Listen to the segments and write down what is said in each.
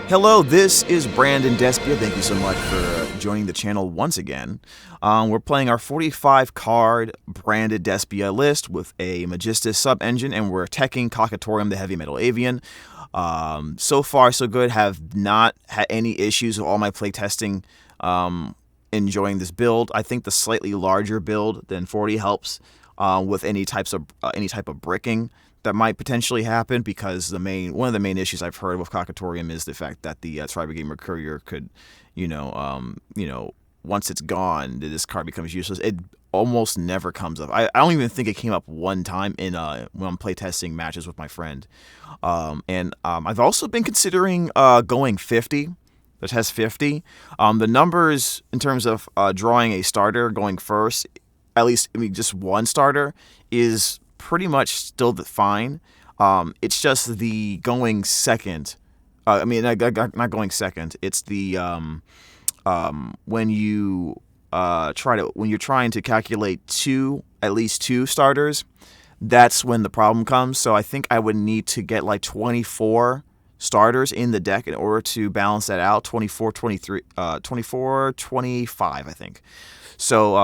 Hello, this is Brandon Despia. Thank you so much for joining the channel once again. We're playing our 45 card branded Despia list with a Magistus sub-engine, and we're teching Cockatorium, the heavy metal avian. So far, so good. Have not had any issues with all my playtesting. Enjoying this build. I think the slightly larger build than 40 helps with any type of bricking that might potentially happen, because one of the main issues I've heard with Cockatorium is the fact that the Tri-Brigade Mercurier could, once it's gone, this card becomes useless. It almost never comes up. I don't even think it came up one time in when I'm playtesting matches with my friend. I've also been considering going 50. That has 50. The numbers in terms of drawing a starter going first, at least just one starter, is pretty much still fine. It's just the going second. Not going second. It's the when you're trying to calculate at least two starters, that's when the problem comes. So I think I would need to get like 24 starters in the deck in order to balance that out. 24, 25, I think. So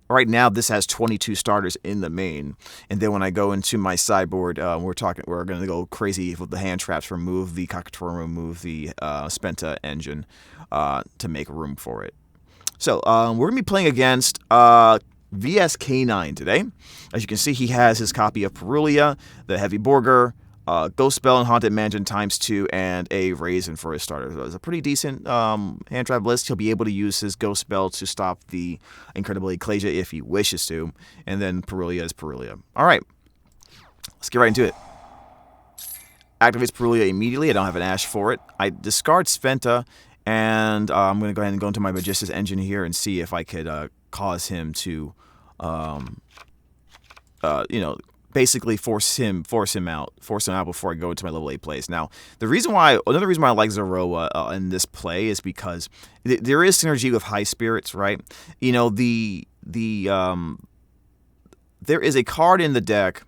right now this has 22 starters in the main, and then when I go into my sideboard, we're going to go crazy with the hand traps, remove the Cockatorium, remove the Spenta engine to make room for it. So we're going to be playing against VS K9 today. As you can see, he has his copy of Perulia, the Heavy Borger, Ghost Spell and Haunted Mansion ×2, and a Raisin for his starter. So it's a pretty decent hand trap list. He'll be able to use his Ghost Spell to stop the Incredible Ecclesia if he wishes to, and then Perulia is Perulia. All right, let's get right into it. Activates Perulia immediately. I don't have an Ash for it. I discard Spenta, and I'm going to go ahead and go into my Magistus engine here and see if I could cause him to, basically force him out before I go into my level 8 plays. Now, another reason why I like Zeroa in this play is because there is synergy with High Spirits, right? There is a card in the deck,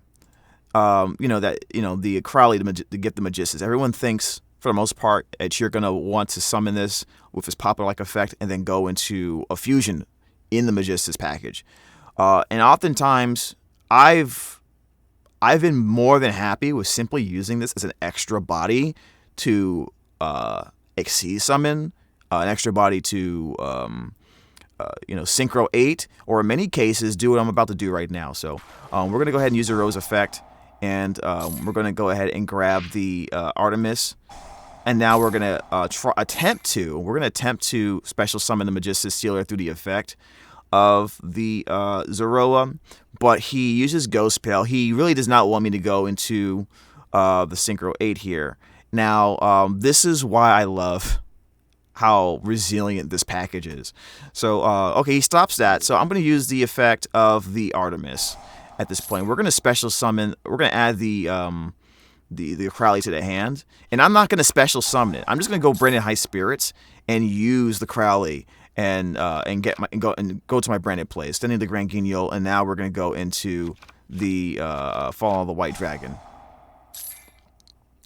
the Crowley to get the Magistus. Everyone thinks, for the most part, that you're going to want to summon this with this Poplar-like effect and then go into a fusion in the Magistus package. And oftentimes, I've been more than happy with simply using this as an extra body to exceed summon, an extra body to synchro 8, or in many cases do what I'm about to do right now. So we're going to go ahead and use the Rose effect, and we're going to go ahead and grab the Artemis. And now we're going to attempt to special summon the Magistus Sealer through the effect of the Zeroa, but he uses Ghost Spell. He really does not want me to go into the Synchro 8 here. Now, this is why I love how resilient this package is. So, okay, he stops that. So I'm going to use the effect of the Artemis at this point. We're going to special summon. We're going to add the Crowley to the hand, and I'm not going to special summon it. I'm just going to go Branded High Spirits and use the Crowley and go to my branded play, extending the Grand Guignol, and now we're going to go into the Fall of the White Dragon.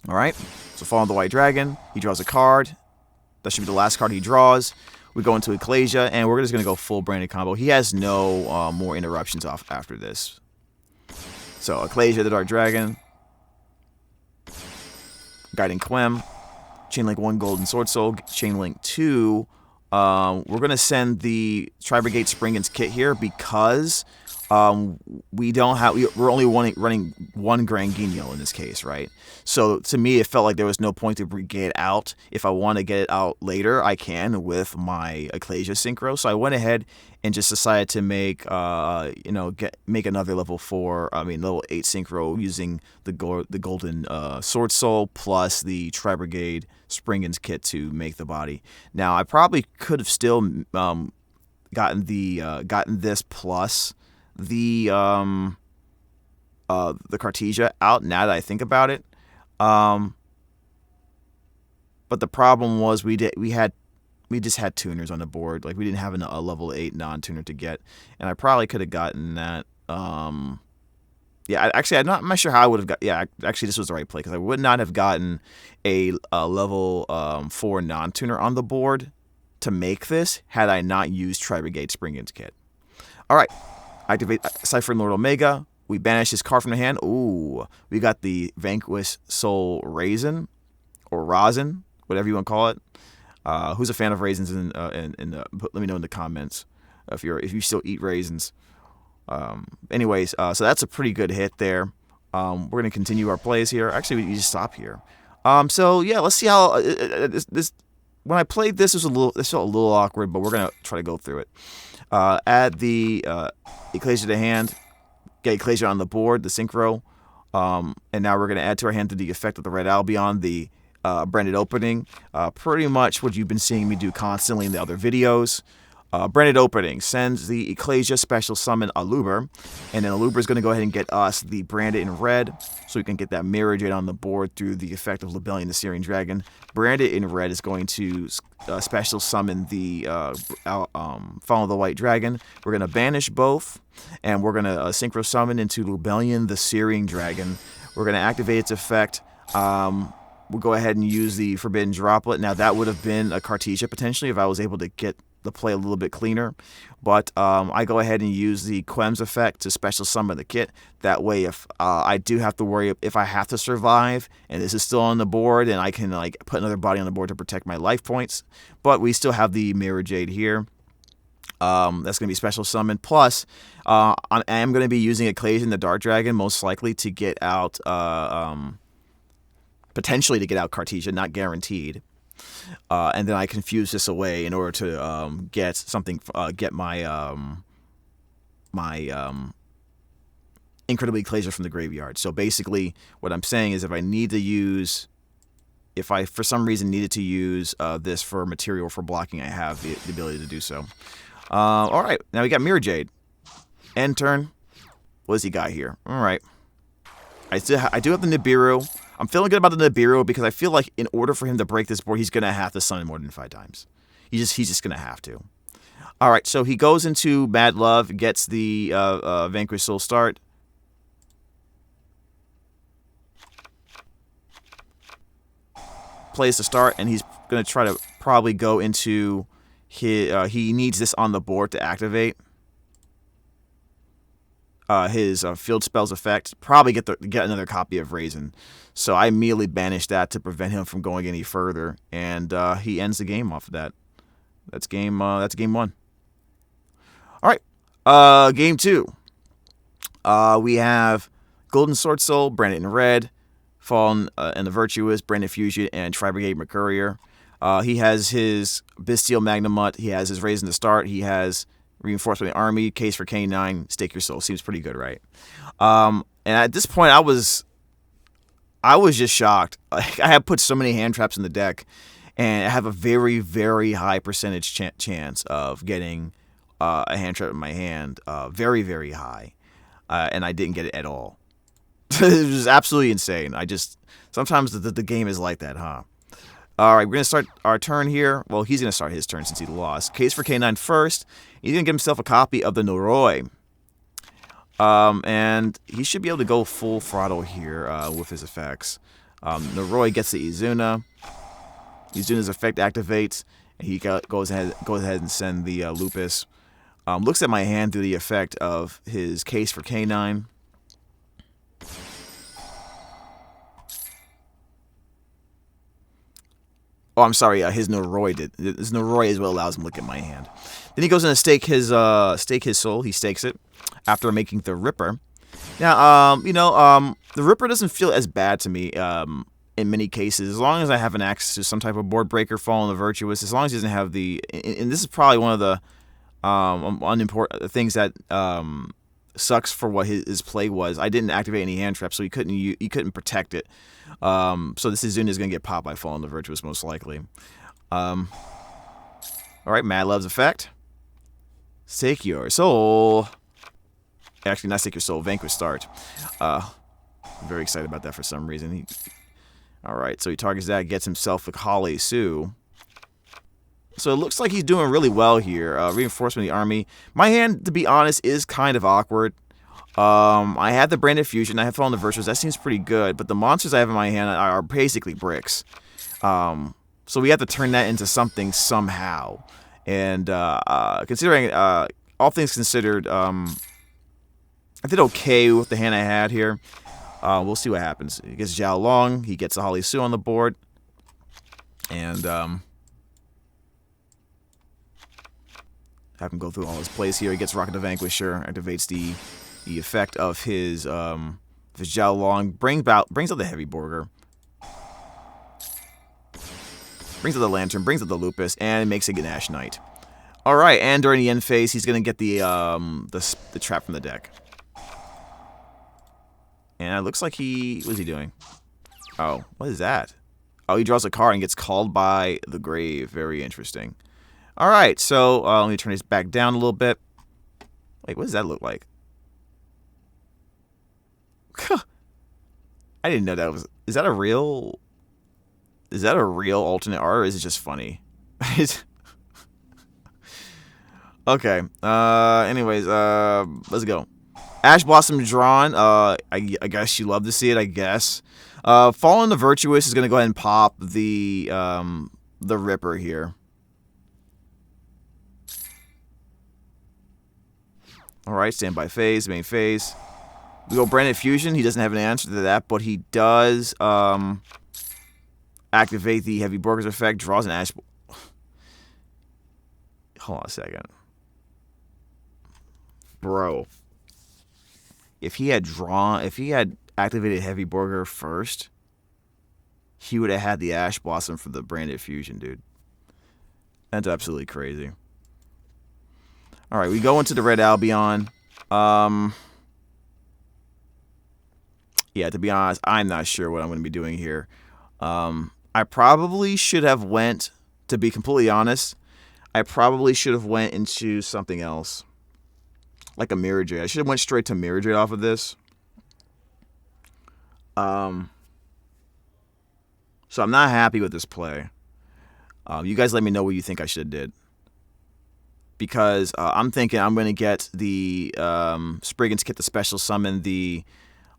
All right, so Fall of the White Dragon. He draws a card. That should be the last card he draws. We go into Ecclesia, and we're just going to go full branded combo. He has no more interruptions off after this. So Ecclesia, the Dark Dragon, Guiding Quem, Chainlink 1 Golden Sword Soul, Chainlink 2. We're going to send the Tri-Brigade Springen's kit here because we're only running one Grand Guignol in this case, right? So to me, it felt like there was no point to Brigade out. If I want to get it out later, I can with my Ecclesia Synchro. So I went ahead and just decided to make another level 8 Synchro using the Golden Sword Soul plus the Tri-Brigade Springen's kit to make the body. Now I probably could have still gotten this plus the Cartesia out now that I think about it. But the problem was we just had tuners on the board. Like, we didn't have a level 8 non-tuner to get, and I probably could have gotten that Yeah, actually, I'm not sure how I would have got. Yeah, actually, this was the right play because I would not have gotten a level 4 non-tuner on the board to make this had I not used Tri-Brigade Spring Ins Kit. All right, activate Cypher Lord Omega. We banish his card from the hand. Ooh, we got the Vanquish Soul Raisin or Rosin, whatever you want to call it. Who's a fan of raisins? Let me know in the comments if you still eat raisins. Anyways, so that's a pretty good hit there. We're gonna continue our plays here. Actually, we just stop here. So yeah, let's see how this. When I played this, this felt a little awkward, but we're gonna try to go through it. Add the Ecclesia to hand. Get Ecclesia on the board, the synchro, and now we're gonna add to our hand the effect of the Red Albion, the branded opening. Pretty much what you've been seeing me do constantly in the other videos. Branded opening sends the Ecclesia special summon Aluber, and then Aluber is going to go ahead and get us the branded in red, so we can get that Mirror Jade on the board through the effect of Lebellion the Syrian Dragon. Branded in red is going to special summon the Follow the White Dragon. We're going to banish both, and we're going to synchro summon into Lebellion the Syrian Dragon. We're going to activate its effect. We'll go ahead and use the Forbidden Droplet. Now, that would have been a Cartesia potentially if I was able to get the play a little bit cleaner, but I go ahead and use the Quems effect to special summon the kit. That way, if I do have to worry if I have to survive and this is still on the board, and I can like put another body on the board to protect my life points. But we still have the Mirror Jade here. That's going to be special summon. Plus, I am going to be using Ecclesia the Dark Dragon most likely to get out, potentially to get out Cartesia, not guaranteed. And then I confuse this away in order to get something, get my Incredibly Ecclesia from the graveyard. So basically, what I'm saying is, if I need to use, if I for some reason needed to use this for material for blocking, I have the ability to do so. All right, now we got Mirror Jade. End turn. What does he got here? All right, I do have the Nibiru. I'm feeling good about the Nibiru because I feel like in order for him to break this board, he's going to have to summon more than 5 times. He's just going to have to. All right, so he goes into Mad Love, gets the Vanquish Soul start. Plays the start, and he's going to try to probably go into his... he needs this on the board to activate his field spells effect. Probably get another copy of Raisin. So I immediately banished that to prevent him from going any further, and he ends the game off of that. That's game 1. All right, game 2. We have Golden Sword Soul, branded in red, Fallen and the Virtuous, branded Fusion, and Tri-Brigade Mercurier. He has his Bestial Magnamut. He has his Raisin to start. He has Reinforcement of the Army, Case for K9, Stake Your Soul. Seems pretty good, right? And at this point, I was just shocked. I have put so many hand traps in the deck, and I have a very, very high percentage chance of getting a hand trap in my hand. Very, very high. And I didn't get it at all. It was absolutely insane. Sometimes the game is like that, huh? All right, we're going to start our turn here. Well, he's going to start his turn since he lost. Case for K9 first. He's going to get himself a copy of the Noroi. And he should be able to go full throttle here with his effects. Noroi gets the Izuna. Izuna's effect activates. And he goes ahead and send the Lupus. Looks at my hand through the effect of his Case for K9. Oh, I'm sorry. His Noroi did. His Noroi is what allows him to look at my hand. Then he goes in to stake his soul. He stakes it after making the Ripper. Now, the Ripper doesn't feel as bad to me in many cases, as long as I have an access to some type of board breaker, Fallen the Virtuous. As long as he doesn't have the, and this is probably one of the unimportant things that sucks for what his play was. I didn't activate any hand traps, so he couldn't protect it. So this Izuna is going to get popped by Fallen the Virtuous most likely. All right, Mad Love's effect. Stake Your Soul. Actually, not Stake Your Soul. Vanquish start. I'm very excited about that for some reason. All right, so he targets that, gets himself a Holly Sue. So it looks like he's doing really well here. Reinforcement of the Army. My hand, to be honest, is kind of awkward. I had the Branded Fusion. I have Fallen the Virtues. That seems pretty good. But the monsters I have in my hand are basically bricks. So we have to turn that into something somehow. And considering all things considered, I did okay with the hand I had here. We'll see what happens. He gets Zhao Long. He gets a Holly Sue on the board. And have him go through all his plays here. He gets Rocket the Vanquisher. Activates the effect of his Zhao Long. Brings out the Heavy Borger. Brings out the Lantern. Brings out the Lupus. And makes a Ganache Knight. Alright, and during the end phase, he's going to get the trap from the deck. And it looks like what is he doing? Oh, what is that? Oh, he draws a card and gets called by the grave. Very interesting. Alright, so let me turn this back down a little bit. Wait, what does that look like? I didn't know that was... Is that a real alternate art, or is it just funny? Okay. Anyways, let's go. Ash Blossom drawn. I guess you love to see it. I guess. Fallen the Virtuous is gonna go ahead and pop the Ripper here. All right. Standby phase. Main phase. We go Branded Fusion. He doesn't have an answer to that, but he does activate the Heavy Borger's effect. Draws an Ash. Hold on a second. Bro, if he had activated Heavy Borger first, he would have had the Ash Blossom for the Branded Fusion, dude. That's absolutely crazy. All right, we go into the Red Albion. Yeah, to be honest, I'm not sure what I'm going to be doing here. I probably should have went, to be completely honest, I probably should have went into something else. Like a Mirror Jade. I should have went straight to Mirror Jade off of this. So I'm not happy with this play. You guys let me know what you think I should have did. Because I'm thinking I'm going to get the Spriggan's Kit to special summon the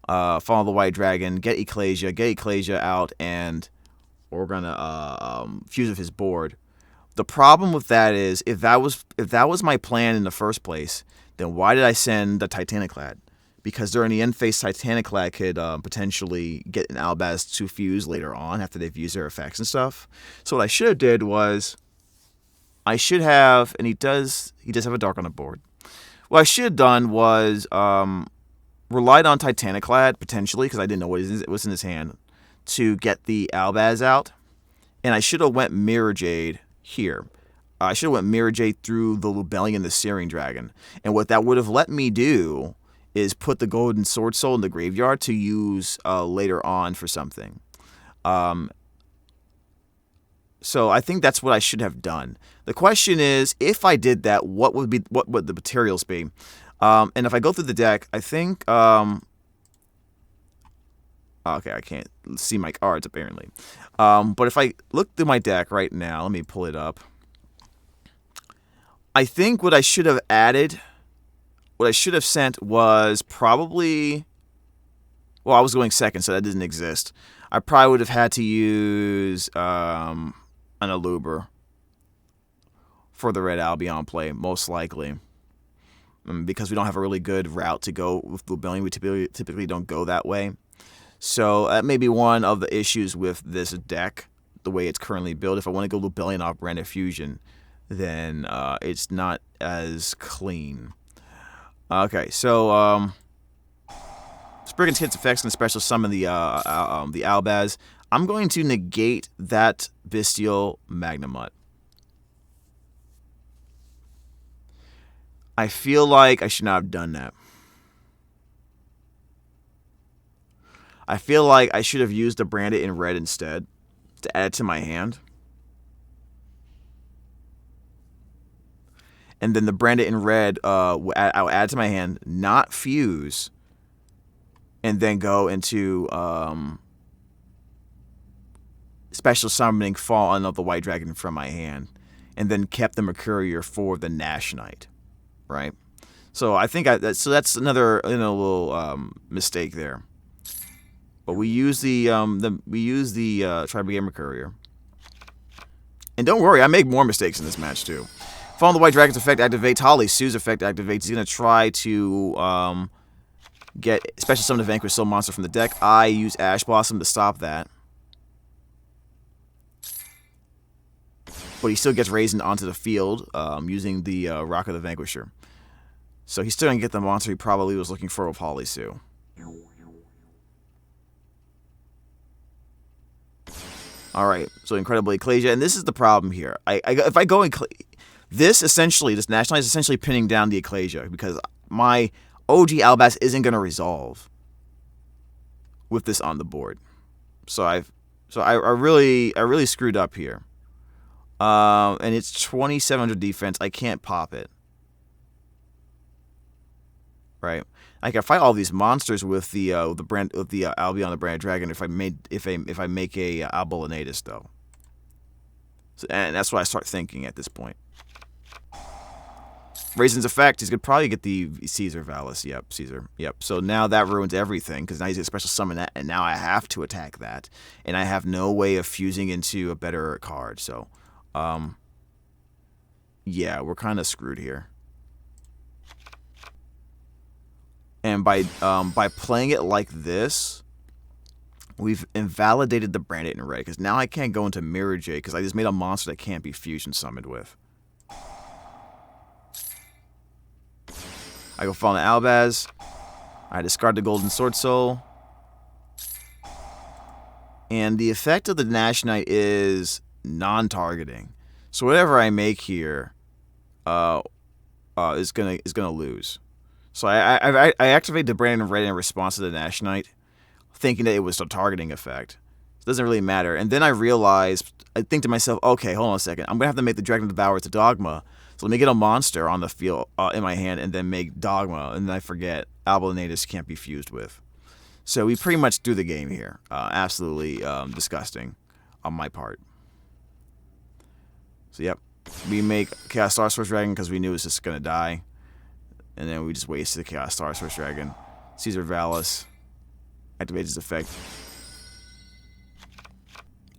Fall of the White Dragon, get Ecclesia out, and we're going to fuse with his board. The problem with that is, if that was my plan in the first place, then why did I send the Titaniclad? Because during the end phase, Titaniclad could potentially get an albaz to fuse later on after they've used their effects and stuff. So what I should have did was, I should have, and he does have a dark on the board. What I should have done was relied on Titaniclad potentially, because I didn't know what was in his hand, to get the albaz out, and I should have went Mirror Jade here. I should have went Mirror Jade through the Lubellion and the Searing Dragon. And what that would have let me do is put the Golden Sword Soul in the graveyard to use later on for something. So I think that's what I should have done. The question is, if I did that, what would the materials be? And if I go through the deck, I think... okay, I can't see my cards, apparently. But if I look through my deck right now, let me pull it up. I think what I should have added, what I should have sent was probably... Well, I was going second, so that didn't exist. I probably would have had to use an Aluber for the Red Albion play, most likely. Because we don't have a really good route to go with Lubellion. We typically don't go that way. So that may be one of the issues with this deck, the way it's currently built. If I want to go Lubellion off Branded Fusion, then it's not as clean. Okay, so Spriggan's Kit's effects and special summon the albaz. I'm going to negate that Bestial Magnamut. I feel like I should not have done that. I feel like I should have used the Branded in red instead to add to my hand. And then the Branded in red, I'll add to my hand, not fuse, and then go into special summoning Fallen of the White Dragon from my hand, and then kept the Mercurier for the Nash Knight, right? So I think that's another little mistake there. But we use the Tribal Gamer Courier. And don't worry, I make more mistakes in this match too. Following the White Dragon's effect activates, Holly Sue's effect activates. He's gonna try to get special summon to vanquish Soul Monster from the deck. I use Ash Blossom to stop that. But he still gets raised onto the field using the Rock of the Vanquisher. So he's still gonna get the monster he probably was looking for with Holly Sue. Alright, so Incredible Ecclesia, and this is the problem here. If I go this National is essentially pinning down the Ecclesia because my OG albaz isn't going to resolve with this on the board. So I really screwed up here. And it's 2700 defense. I can't pop it. Right? I can fight all these monsters with the Albion the Brand Dragon if I make a Albalanetus though. So, and that's what I start thinking at this point. Raisin's effect, he's gonna probably get the Caesar Valis. Yep, Caesar. Yep. So now that ruins everything because now he's gonna special summon that, and now I have to attack that, and I have no way of fusing into a better card. So, yeah, we're kind of screwed here. And by playing it like this, we've invalidated the Branded in red because now I can't go into Mirror J because I just made a monster that can't be fusion summoned with. I go Fallen Albaz. I discard the Golden Sword Soul. And the effect of the Nash Knight is non-targeting. So whatever I make here is gonna lose. So I activate the Branded red in response to the Nash Knight, thinking that it was a targeting effect. It doesn't really matter. And then I think to myself, okay, hold on a second. I'm gonna have to make the Dragon Devourer to Dogma. So let me get a monster on the field in my hand and then make Dogma, and then I forget Albalanetus can't be fused with. So we pretty much do the game here. Absolutely disgusting on my part. So yep, we make Chaos Star Source Dragon because we knew it was just going to die. And then we just wasted the Chaos Star Source Dragon. Caesar Valis activates his effect.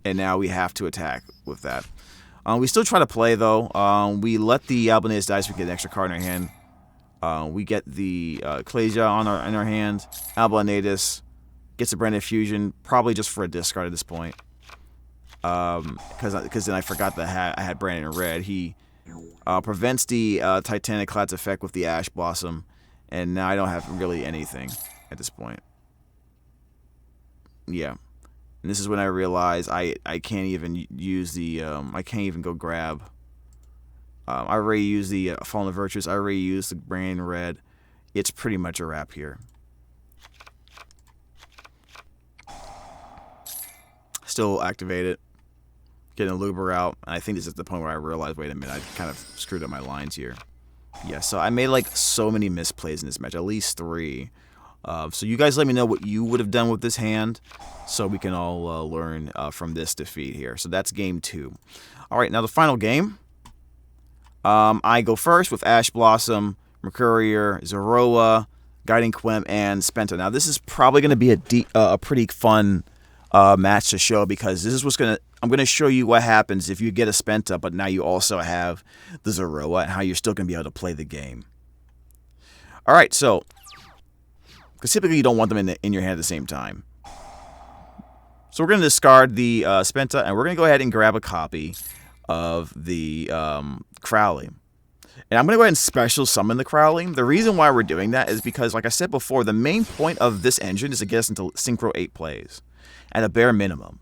And now we have to attack with that. We still try to play, though. We let the Albalanetus die so we get an extra card in our hand. We get the Ecclesia in our hand. Albalanetus gets a Branded Fusion, probably just for a discard at this point. Because then I forgot that I had Branded in red. He prevents the Titanic Clad's effect with the Ash Blossom, and now I don't have really anything at this point. Yeah. And this is when I realize I can't even use the I can't even go grab. I already used the Fallen Virtuous. I already used the Branded red. It's pretty much a wrap here. Still activate it. Getting a Luber out. And I think this is the point where I realized, wait a minute, I kind of screwed up my lines here. Yeah, so I made like so many misplays in this match, at least 3. So you guys let me know what you would have done with this hand so we can all learn from this defeat here. So that's game 2. All right, now the final game. I go first with Ash Blossom, Mercurier, Zoroa, Guiding Quem, and Spenta. Now this is probably going to be a pretty fun match to show because this is what's going to... I'm going to show you what happens if you get a Spenta, but now you also have the Zoroa and how you're still going to be able to play the game. All right, so... because typically you don't want them in your hand at the same time. So we're going to discard the Spenta, and we're going to go ahead and grab a copy of the Crowley. And I'm going to go ahead and special summon the Crowley. The reason why we're doing that is because, like I said before, the main point of this engine is to get us into Synchro 8 plays at a bare minimum.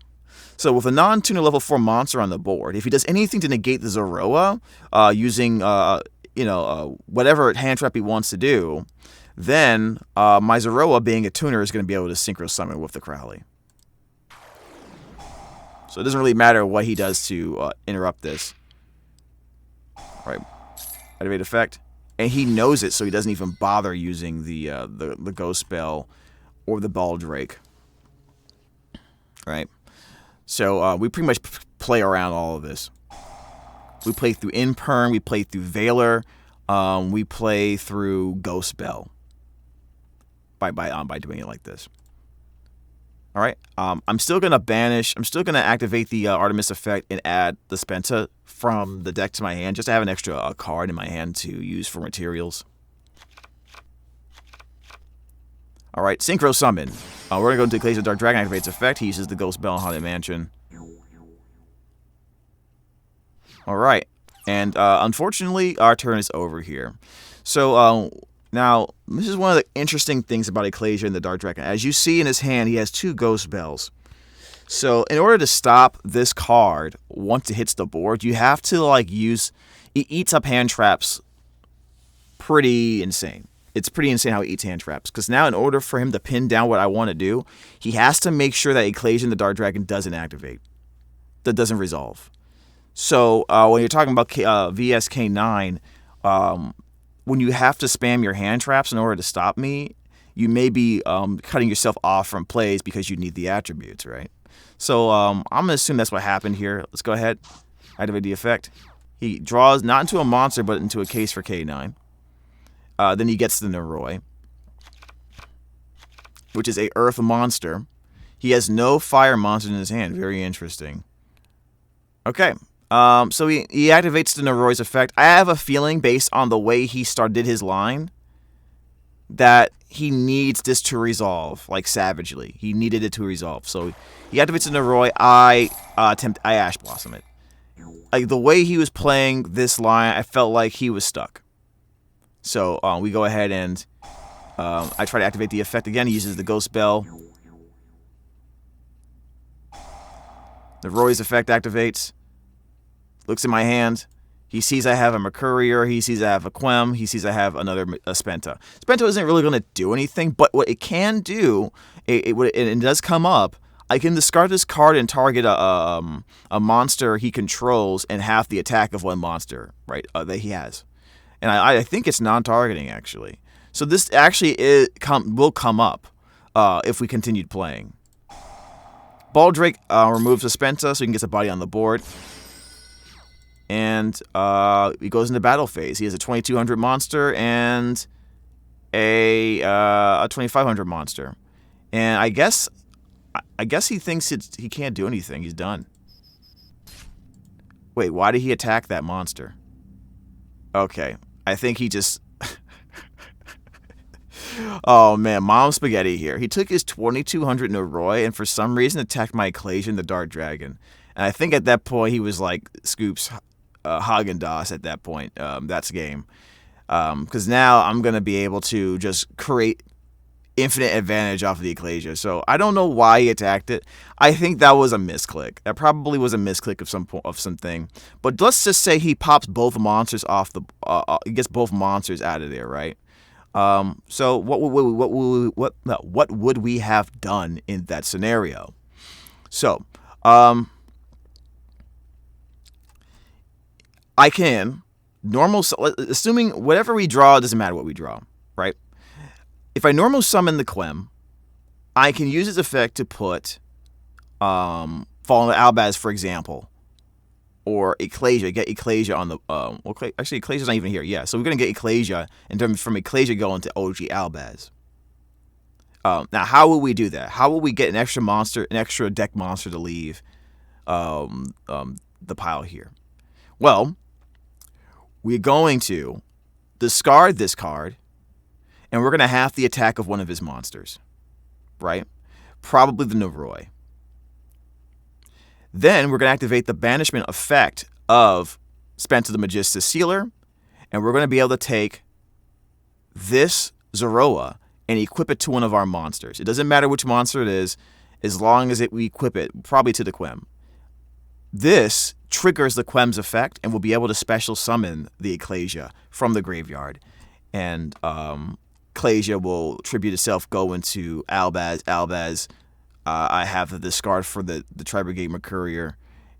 So with a non-tuner level 4 monster on the board, if he does anything to negate the Zoroa using whatever hand trap he wants to do, then my Zoroa, being a tuner, is going to be able to synchro summon with the Crowley. So it doesn't really matter what he does to interrupt this. All right, activate effect, and he knows it, so he doesn't even bother using the Ghost Spell or the Baldrake. Right. So we pretty much play around all of this. We play through Imperm, we play through Veiler, we play through Ghost Bell by doing it like this. All right. I'm still gonna activate the Artemis effect and add the Spenta from the deck to my hand, just to have an extra card in my hand to use for materials. All right, Synchro Summon. We're gonna go into Ecclesia Dark Dragon, activates effect. He uses the Ghost Bell in Haunted Mansion. All right, and unfortunately, our turn is over here. So now, this is one of the interesting things about Ecclesia and the Dark Dragon. As you see in his hand, he has 2 Ghost Bells. So in order to stop this card once it hits the board, you have to like use... It eats up hand traps pretty insane. It's pretty insane how he eats hand traps. Because now in order for him to pin down what I want to do, he has to make sure that Ecclesia and the Dark Dragon doesn't activate. That doesn't resolve. So when you're talking about VS K9... when you have to spam your hand traps in order to stop me, you may be cutting yourself off from plays because you need the attributes, right? So I'm going to assume that's what happened here. Let's go ahead, activate the effect. He draws not into a monster, but into a case for K9. Then he gets the Noroi, which is a earth monster. He has no fire monsters in his hand. Very interesting. Okay. So he activates the Noroi's effect. I have a feeling, based on the way he did his line, that he needs this to resolve, like savagely. He needed it to resolve. So he activates the Noroi. I Ash Blossom it. Like the way he was playing this line, I felt like he was stuck. So we go ahead and I try to activate the effect again. He uses the Ghost Bell. The Roy's effect activates. Looks in my hand. He sees I have a Mercurier. He sees I have a Quem. He sees I have another Spenta. Spenta isn't really going to do anything, but what it can do, it does come up. I can discard this card and target a monster he controls and half the attack of one monster, right, that he has. And I think it's non-targeting, actually. So this actually will come up if we continued playing. Baldrake removes a Spenta so he can get a body on the board. And he goes into battle phase. He has a 2200 monster and a 2500 monster. And I guess he thinks he can't do anything. He's done. Wait, why did he attack that monster? Okay, I think he just... Oh man, Mom Spaghetti here. He took his 2200 Noroi and for some reason attacked my Ecclesia and the Dark Dragon. And I think at that point he was like Scoops Haagen-Dazs at that point. That's game. Because now I'm going to be able to just create infinite advantage off of the Ecclesia. So I don't know why he attacked it. I think that was a misclick. That probably was a misclick of something. But let's just say he pops both monsters off the... he gets both monsters out of there, right? So what would we have done in that scenario? So, I can assuming whatever we draw, it doesn't matter what we draw, right? If I normal summon the Quem, I can use its effect to put Fallen Albaz, for example, or Ecclesia. Get Ecclesia on the actually Ecclesia's not even here. Yeah, so we're gonna get Ecclesia and then from Ecclesia going to OG Albaz. Now, how will we do that? How will we get an extra deck monster to leave the pile here? Well, we're going to discard this card, and we're going to half the attack of one of his monsters, right? Probably the Noroi. Then we're going to activate the banishment effect of Spenta the Magistus Sealer, and we're going to be able to take this Zoroa and equip it to one of our monsters. It doesn't matter which monster it is, as long as we equip it, probably to the Quem. This triggers the Quem's effect, and we'll be able to special summon the Ecclesia from the graveyard. And Ecclesia will tribute itself, go into Albaz. Albaz, I have the discard for the Tri-Brigade Mercurier.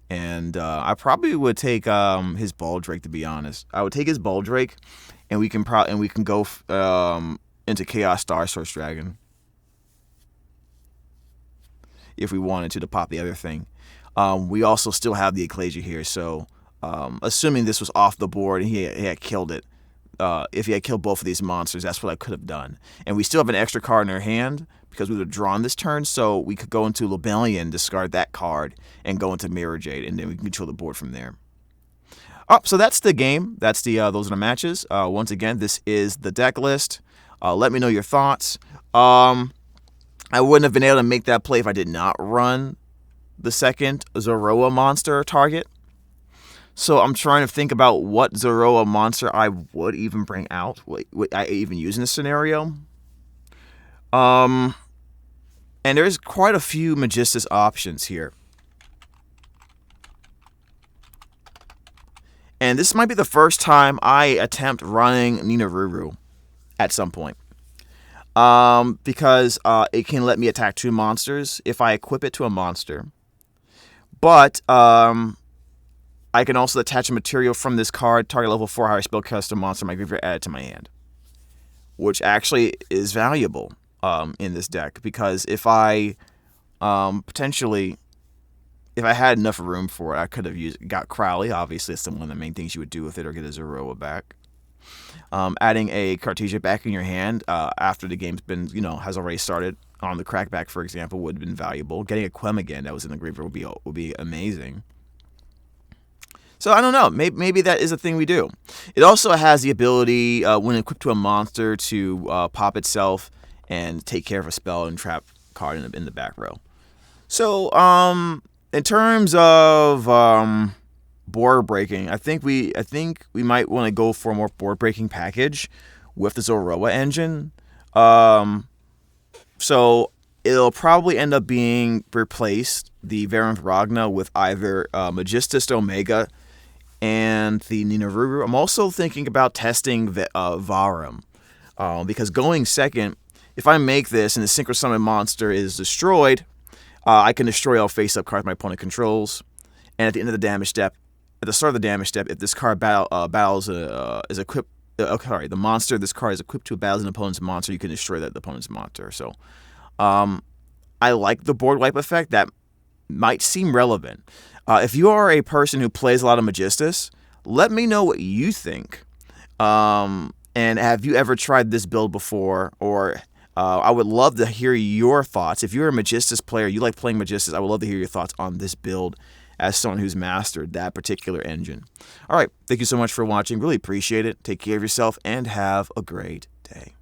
And I probably would take his Baldrake, to be honest. I would take his Baldrake, and we can go into Chaos Star Source Dragon if we wanted to pop the other thing. We also still have the Ecclesia here, so assuming this was off the board and he had killed it, if he had killed both of these monsters, that's what I could have done. And we still have an extra card in our hand because we would have drawn this turn, so we could go into Lebellion, discard that card, and go into Mirror Jade, and then we can control the board from there. Oh, so that's the game. That's the those are the matches. Once again, this is the deck list. Let me know your thoughts. I wouldn't have been able to make that play if I did not run the second Zoroa monster target. So I'm trying to think about what Zoroa monster I would even bring out. Would I even use in this scenario? And there's quite a few Magistus options here. And this might be the first time I attempt running Ninaruru at some point. Because it can let me attack 2 monsters if I equip it to a monster. But I can also attach a material from this card, target level 4 higher spellcaster monster, my graveyard, add it to my hand. Which actually is valuable in this deck, because if I potentially, if I had enough room for it, I could have got Crowley. Obviously, it's one of the main things you would do with it, or get a Zoroa back. Adding a Cartesia back in your hand after the game's been, has already started on the crackback, for example, would have been valuable. Getting a Quem again that was in the graveyard would be amazing. So I don't know. Maybe that is a thing we do. It also has the ability, when equipped to a monster, to pop itself and take care of a spell and trap card in the back row. So in terms of board breaking, I think we might want to go for a more board breaking package with the Zoroa engine. So it'll probably end up being replaced, the Variant Ragna, with either Magistus Omega and the Ninaruru. I'm also thinking about testing Varum, because going second, if I make this and the Synchro Summon monster is destroyed, I can destroy all face-up cards my opponent controls. And at the end of the damage step, at the start of the damage step, if this card battles is equipped, the monster this card is equipped to battles an opponent's monster, you can destroy that opponent's monster. So, I like the board wipe effect. That might seem relevant. If you are a person who plays a lot of Magistus, let me know what you think. And have you ever tried this build before? Or I would love to hear your thoughts. If you're a Magistus player, you like playing Magistus, I would love to hear your thoughts on this build as someone who's mastered that particular engine. All right, thank you so much for watching. Really appreciate it. Take care of yourself and have a great day.